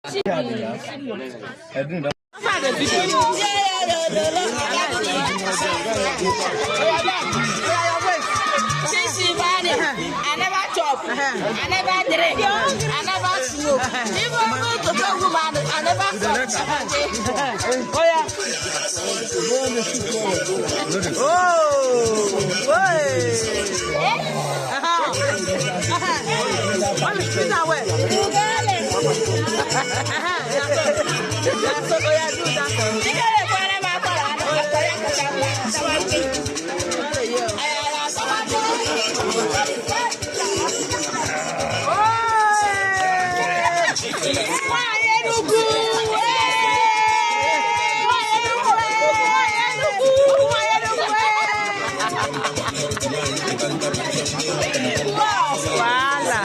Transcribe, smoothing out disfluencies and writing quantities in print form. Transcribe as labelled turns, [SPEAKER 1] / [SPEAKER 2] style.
[SPEAKER 1] I never chop, I never drink, I never smoke. Even to talk about it, I never smoke. Oh yeah. Oh, what is this away? You got it. That's what I do. You got it. Voilà.